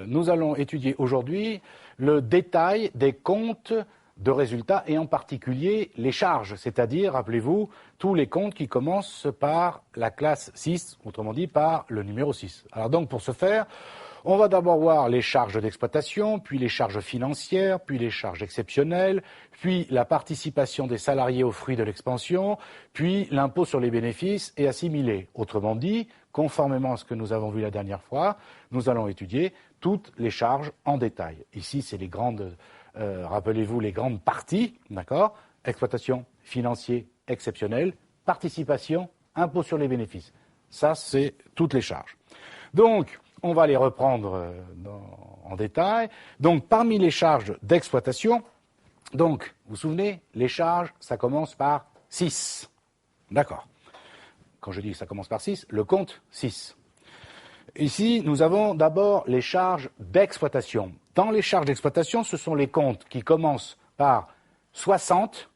nous allons étudier aujourd'hui le détail des comptes de résultats et en particulier les charges, c'est-à-dire, rappelez-vous, tous les comptes qui commencent par la classe 6, autrement dit par le numéro 6. Alors donc pour ce faire, on va d'abord voir les charges d'exploitation, puis les charges financières, puis les charges exceptionnelles, puis la participation des salariés aux fruits de l'expansion, puis l'impôt sur les bénéfices et assimilés. Autrement dit, conformément à ce que nous avons vu la dernière fois, nous allons étudier toutes les charges en détail. Ici, c'est les grandes, rappelez-vous, les grandes parties, d'accord ? Exploitation, financier, exceptionnel, participation, impôt sur les bénéfices. Ça, c'est toutes les charges. Donc, on va les reprendre en détail. Donc, parmi les charges d'exploitation, donc, vous vous souvenez, les charges, ça commence par 6. D'accord. Quand je dis que ça commence par 6, le compte 6. Ici, nous avons d'abord les charges d'exploitation. Dans les charges d'exploitation, ce sont les comptes qui commencent par 60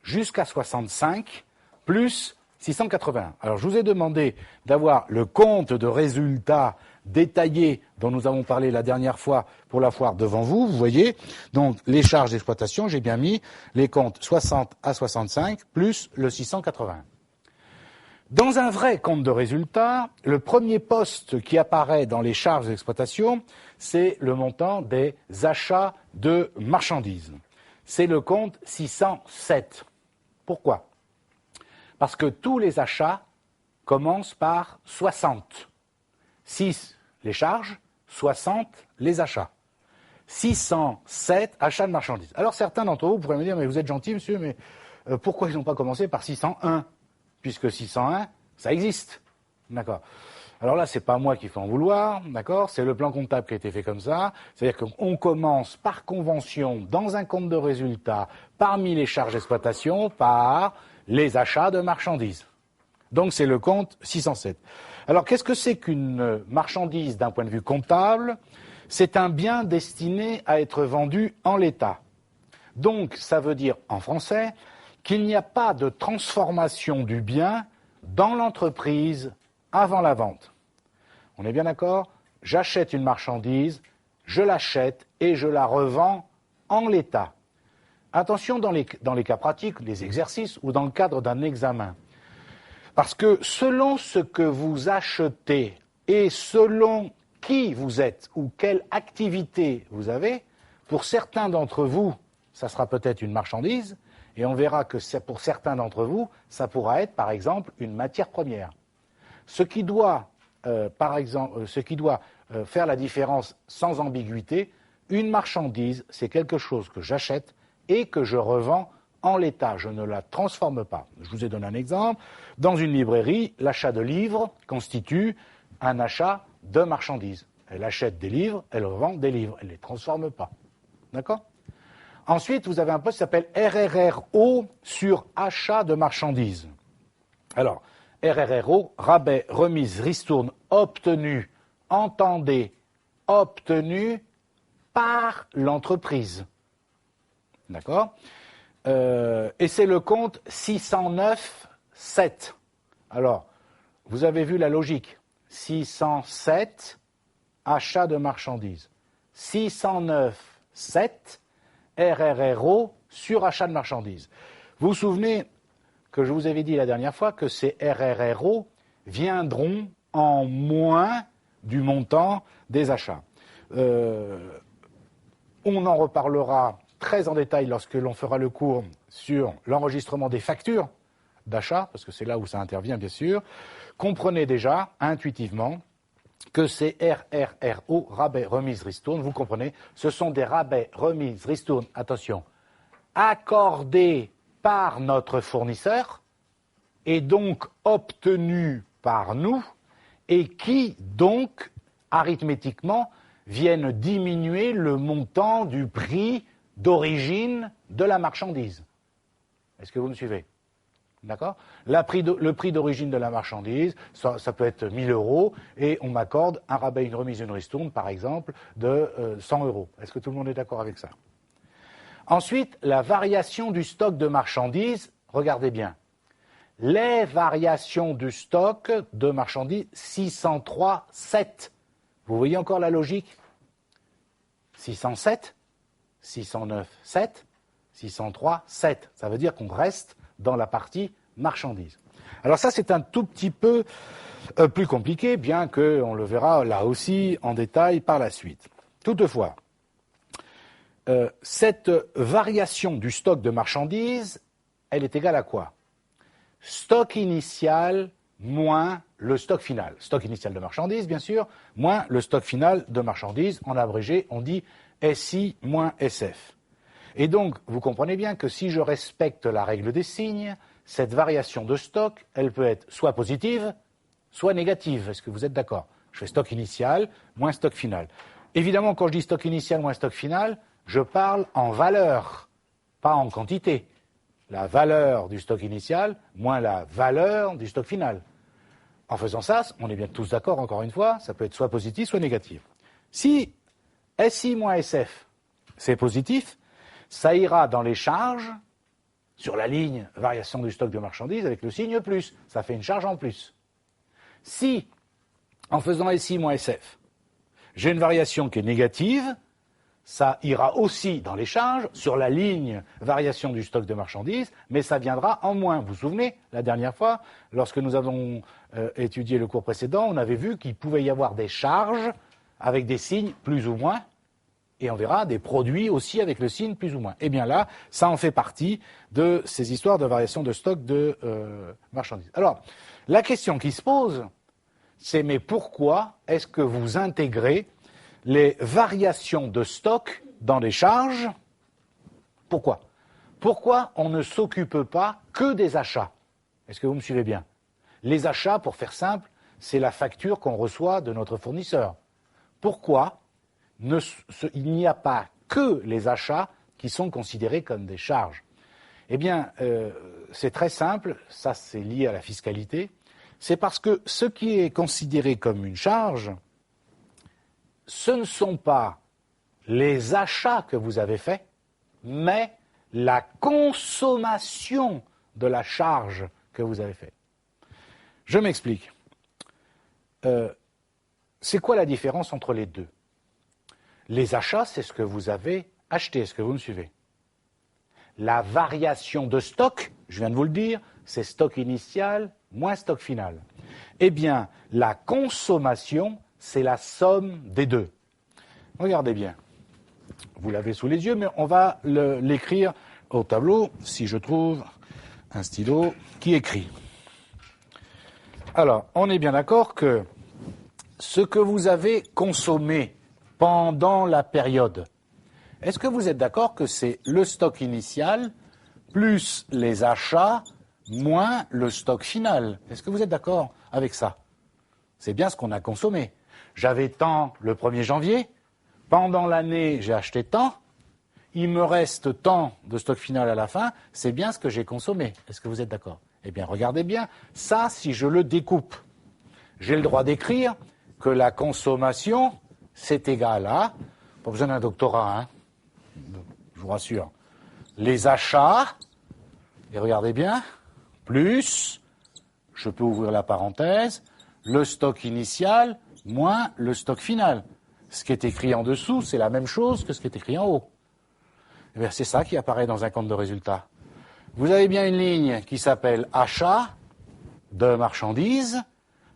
jusqu'à 65, plus 681. Alors, je vous ai demandé d'avoir le compte de résultats détaillé dont nous avons parlé la dernière fois pour la foire devant vous, vous voyez. Donc, les charges d'exploitation, j'ai bien mis les comptes 60 à 65 plus le 681. Dans un vrai compte de résultats, le premier poste qui apparaît dans les charges d'exploitation, c'est le montant des achats de marchandises. C'est le compte 607. Pourquoi ? Parce que tous les achats commencent par 60. 6 les charges, 60 les achats. 607 achats de marchandises. Alors certains d'entre vous pourraient me dire, mais vous êtes gentil monsieur, mais pourquoi ils n'ont pas commencé par 601 ? Puisque 601, ça existe. D'accord. Alors là, c'est pas moi qui fais en vouloir, d'accord ? C'est le plan comptable qui a été fait comme ça. C'est-à-dire qu'on commence par convention dans un compte de résultats parmi les charges d'exploitation par les achats de marchandises. Donc c'est le compte 607. Alors qu'est-ce que c'est qu'une marchandise d'un point de vue comptable ? C'est un bien destiné à être vendu en l'état. Donc ça veut dire en français qu'il n'y a pas de transformation du bien dans l'entreprise avant la vente. On est bien d'accord ? J'achète une marchandise, je l'achète et je la revends en l'état. Attention dans les cas pratiques, des exercices ou dans le cadre d'un examen. Parce que selon ce que vous achetez et selon qui vous êtes ou quelle activité vous avez, pour certains d'entre vous, ça sera peut-être une marchandise, et on verra que pour certains d'entre vous, ça pourra être par exemple une matière première. Ce qui doit, faire la différence sans ambiguïté, une marchandise, c'est quelque chose que j'achète et que je revends en l'état, je ne la transforme pas. Je vous ai donné un exemple. Dans une librairie, l'achat de livres constitue un achat de marchandises. Elle achète des livres, elle revend des livres, elle ne les transforme pas. D'accord ? Ensuite, vous avez un poste qui s'appelle RRRO sur achat de marchandises. Alors, RRRO, rabais, remise, ristourne, obtenu, entendez, obtenu par l'entreprise. D'accord ? Et c'est le compte 609,7. Alors, vous avez vu la logique. 607, achat de marchandises. 609,7, RRRO sur achat de marchandises. Vous vous souvenez que je vous avais dit la dernière fois que ces RRRO viendront en moins du montant des achats. On en reparlera très en détail lorsque l'on fera le cours sur l'enregistrement des factures d'achat, parce que c'est là où ça intervient bien sûr. Comprenez déjà intuitivement que ces RRRO, rabais, remise, ristourne, vous comprenez, ce sont des rabais, remises, ristournes, attention, accordés par notre fournisseur et donc obtenus par nous et qui donc arithmétiquement viennent diminuer le montant du prix d'origine de la marchandise. Est-ce que vous me suivez ? D'accord ? Le prix d'origine de la marchandise, ça peut être 1 000 € et on m'accorde un rabais, une remise, une ristourne, par exemple, de 100 €. Est-ce que tout le monde est d'accord avec ça ? Ensuite, la variation du stock de marchandises, regardez bien. Les variations du stock de marchandises, 603,7. Vous voyez encore la logique ? 607, 609, 7, 603, 7. Ça veut dire qu'on reste dans la partie marchandises. Alors ça, c'est un tout petit peu plus compliqué, bien qu'on le verra là aussi en détail par la suite. Toutefois, cette variation du stock de marchandises, elle est égale à quoi? Stock initial moins le stock final. Stock initial de marchandises, bien sûr, moins le stock final de marchandises. En abrégé, on dit SI moins SF. Et donc, vous comprenez bien que si je respecte la règle des signes, cette variation de stock, elle peut être soit positive, soit négative. Est-ce que vous êtes d'accord? Je fais stock initial moins stock final. Évidemment, quand je dis stock initial moins stock final, je parle en valeur, pas en quantité. La valeur du stock initial moins la valeur du stock final. En faisant ça, on est bien tous d'accord, encore une fois, ça peut être soit positif, soit négatif. Si SI moins SF, c'est positif, ça ira dans les charges sur la ligne variation du stock de marchandises avec le signe plus. Ça fait une charge en plus. Si, en faisant SI moins SF, j'ai une variation qui est négative, ça ira aussi dans les charges sur la ligne variation du stock de marchandises, mais ça viendra en moins. Vous vous souvenez, la dernière fois, lorsque nous avons étudié le cours précédent, on avait vu qu'il pouvait y avoir des charges avec des signes plus ou moins, et on verra des produits aussi avec le signe plus ou moins. Eh bien là, ça en fait partie de ces histoires de variation de stock de marchandises. Alors, la question qui se pose, c'est mais pourquoi est-ce que vous intégrez les variations de stock dans les charges? Pourquoi? Pourquoi on ne s'occupe pas que des achats? Est-ce que vous me suivez bien? Les achats, pour faire simple, c'est la facture qu'on reçoit de notre fournisseur. Pourquoi il n'y a pas que les achats qui sont considérés comme des charges? Eh bien, c'est très simple, ça c'est lié à la fiscalité. C'est parce que ce qui est considéré comme une charge, ce ne sont pas les achats que vous avez faits, mais la consommation de la charge que vous avez faite. Je m'explique. C'est quoi la différence entre les deux? Les achats, c'est ce que vous avez acheté. Est-ce que vous me suivez? La variation de stock, je viens de vous le dire, c'est stock initial moins stock final. Eh bien, la consommation, c'est la somme des deux. Regardez bien. Vous l'avez sous les yeux, mais on va l'écrire au tableau, si je trouve un stylo qui écrit. Alors, on est bien d'accord que ce que vous avez consommé pendant la période, est-ce que vous êtes d'accord que c'est le stock initial plus les achats moins le stock final? Est-ce que vous êtes d'accord avec ça? C'est bien ce qu'on a consommé. J'avais tant le 1er janvier, pendant l'année j'ai acheté tant, il me reste tant de stock final à la fin, c'est bien ce que j'ai consommé. Est-ce que vous êtes d'accord? Eh bien, regardez bien, ça, si je le découpe, j'ai le droit d'écrire que la consommation, c'est égal à, pas besoin d'un doctorat, hein, je vous rassure, les achats, et regardez bien, plus, je peux ouvrir la parenthèse, le stock initial moins le stock final. Ce qui est écrit en dessous, c'est la même chose que ce qui est écrit en haut. Eh bien, c'est ça qui apparaît dans un compte de résultat. Vous avez bien une ligne qui s'appelle achat de marchandises,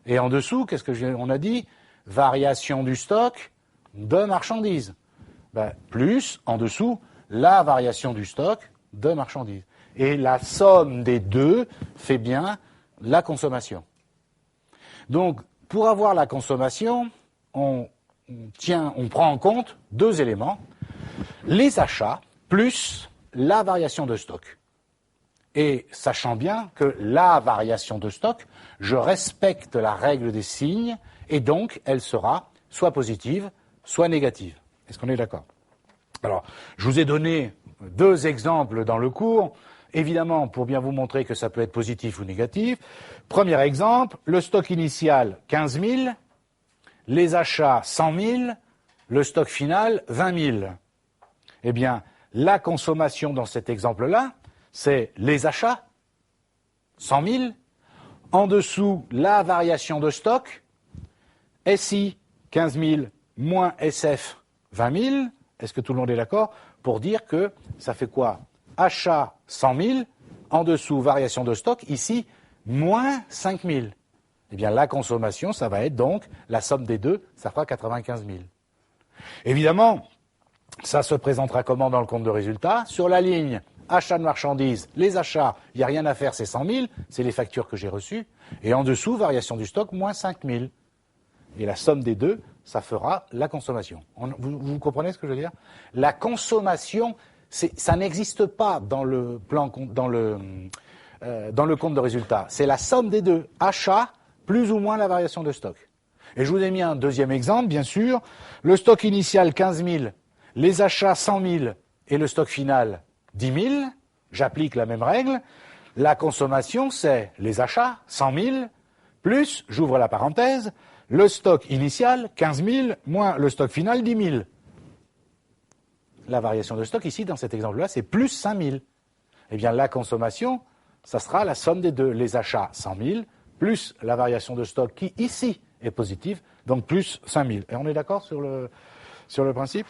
et en dessous, qu'est-ce qu'on a dit? Variation du stock de marchandises. Ben, plus, en dessous, la variation du stock de marchandises. Et la somme des deux fait bien la consommation. Donc, pour avoir la consommation, on prend en compte deux éléments, les achats plus la variation de stock. Et sachant bien que la variation de stock, je respecte la règle des signes, et donc elle sera soit positive, soit négative. Est-ce qu'on est d'accord? Alors, je vous ai donné deux exemples dans le cours, évidemment pour bien vous montrer que ça peut être positif ou négatif. Premier exemple, le stock initial 15 000, les achats 100 000, le stock final 20 000. Eh bien, la consommation dans cet exemple-là, c'est les achats, 100 000, en dessous la variation de stock, SI, 15 000, moins SF, 20 000, Est-ce que tout le monde est d'accord? Pour dire que ça fait quoi? Achat 100 000, en dessous variation de stock, ici moins 5 000. Eh bien la consommation, ça va être donc la somme des deux, ça fera 95 000. Évidemment, ça se présentera comment dans le compte de résultat? Sur la ligne achat de marchandises, les achats, il n'y a rien à faire, c'est 100 000, c'est les factures que j'ai reçues. Et en dessous, variation du stock, moins 5 000. Et la somme des deux, ça fera la consommation. Vous comprenez ce que je veux dire? La consommation, ça n'existe pas dans le compte de résultat. C'est la somme des deux. Achat plus ou moins la variation de stock. Et je vous ai mis un deuxième exemple, bien sûr. Le stock initial, 15 000. Les achats, 100 000. Et le stock final, 10 000. J'applique la même règle. La consommation, c'est les achats, 100 000, plus, j'ouvre la parenthèse, le stock initial, 15 000, moins le stock final, 10 000. La variation de stock, ici, dans cet exemple-là, c'est plus 5 000. Eh bien, la consommation, ça sera la somme des deux. Les achats, 100 000, plus la variation de stock qui, ici, est positive, donc plus 5 000. Et on est d'accord sur le principe ?